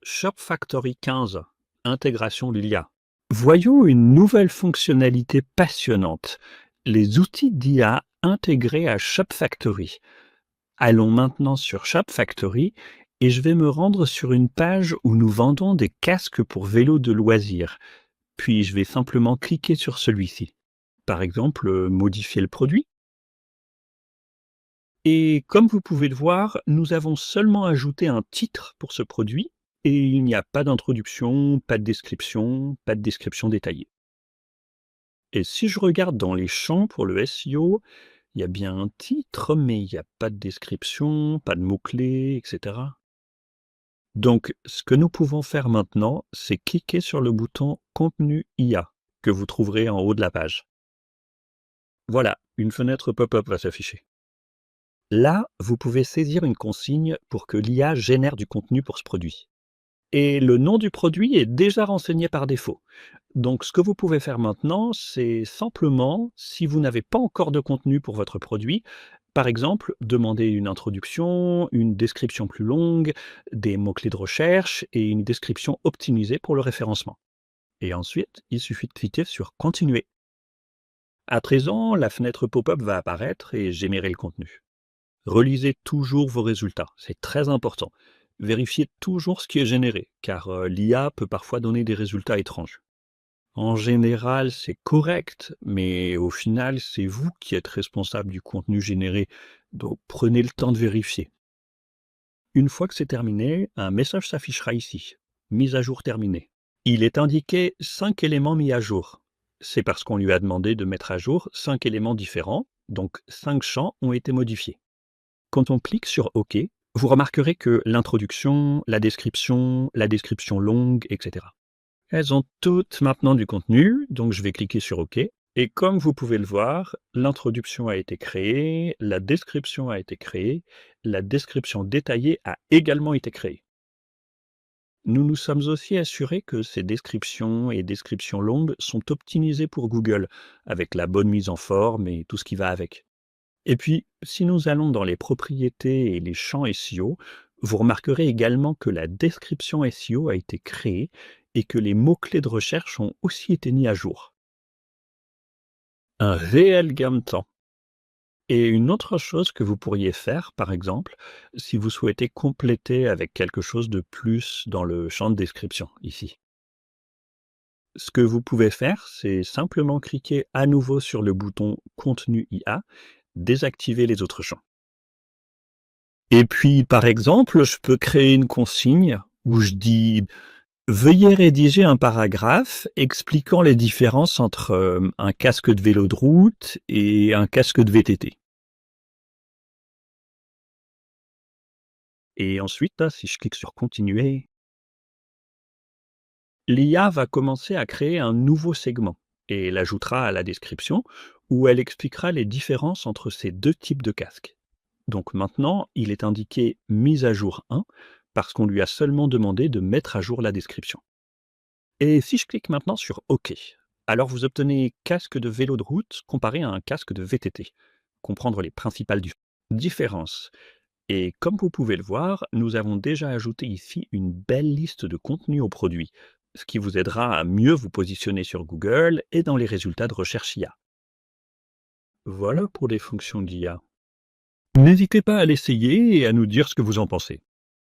Shop Factory 15, intégration de l'IA. Voyons une nouvelle fonctionnalité passionnante, les outils d'IA intégrés à Shop Factory. Allons maintenant sur Shop Factory et je vais me rendre sur une page où nous vendons des casques pour vélo de loisirs. Puis je vais simplement cliquer sur celui-ci. Par exemple, modifier le produit. Et comme vous pouvez le voir, nous avons seulement ajouté un titre pour ce produit et il n'y a pas d'introduction, pas de description détaillée. Et si je regarde dans les champs pour le SEO, il y a bien un titre, mais il n'y a pas de description, pas de mots-clés, etc. Donc, ce que nous pouvons faire maintenant, c'est cliquer sur le bouton Contenu IA que vous trouverez en haut de la page. Voilà, une fenêtre pop-up va s'afficher. Là, vous pouvez saisir une consigne pour que l'IA génère du contenu pour ce produit. Et le nom du produit est déjà renseigné par défaut. Donc ce que vous pouvez faire maintenant, c'est simplement, si vous n'avez pas encore de contenu pour votre produit, par exemple, demander une introduction, une description plus longue, des mots-clés de recherche et une description optimisée pour le référencement. Et ensuite, il suffit de cliquer sur Continuer. À présent, la fenêtre pop-up va apparaître et j'émettrai le contenu. Relisez toujours vos résultats, c'est très important. Vérifiez toujours ce qui est généré, car l'IA peut parfois donner des résultats étranges. En général, c'est correct, mais au final, c'est vous qui êtes responsable du contenu généré, donc prenez le temps de vérifier. Une fois que c'est terminé, un message s'affichera ici. Mise à jour terminée. Il est indiqué 5 éléments mis à jour. C'est parce qu'on lui a demandé de mettre à jour 5 éléments différents, donc 5 champs ont été modifiés. Quand on clique sur OK, vous remarquerez que l'introduction, la description longue, etc. Elles ont toutes maintenant du contenu, donc je vais cliquer sur OK. Et comme vous pouvez le voir, l'introduction a été créée, la description a été créée, la description détaillée a également été créée. Nous nous sommes aussi assurés que ces descriptions et descriptions longues sont optimisées pour Google, avec la bonne mise en forme et tout ce qui va avec. Et puis, si nous allons dans les propriétés et les champs SEO, vous remarquerez également que la description SEO a été créée et que les mots-clés de recherche ont aussi été mis à jour. Un réel gain de temps. Et une autre chose que vous pourriez faire, par exemple, si vous souhaitez compléter avec quelque chose de plus dans le champ de description, ici. Ce que vous pouvez faire, c'est simplement cliquer à nouveau sur le bouton Contenu IA, désactiver les autres champs. Et puis, par exemple, je peux créer une consigne où je dis veuillez rédiger un paragraphe expliquant les différences entre un casque de vélo de route et un casque de VTT. Et ensuite, là, si je clique sur continuer, l'IA va commencer à créer un nouveau segment et l'ajoutera à la description où elle expliquera les différences entre ces deux types de casques. Donc maintenant, il est indiqué mise à jour 1 parce qu'on lui a seulement demandé de mettre à jour la description. Et si je clique maintenant sur OK, alors vous obtenez casque de vélo de route comparé à un casque de VTT. Comprendre les principales différences. Et comme vous pouvez le voir, nous avons déjà ajouté ici une belle liste de contenus au produit, ce qui vous aidera à mieux vous positionner sur Google et dans les résultats de recherche IA. Voilà pour les fonctions d'IA. N'hésitez pas à l'essayer et à nous dire ce que vous en pensez.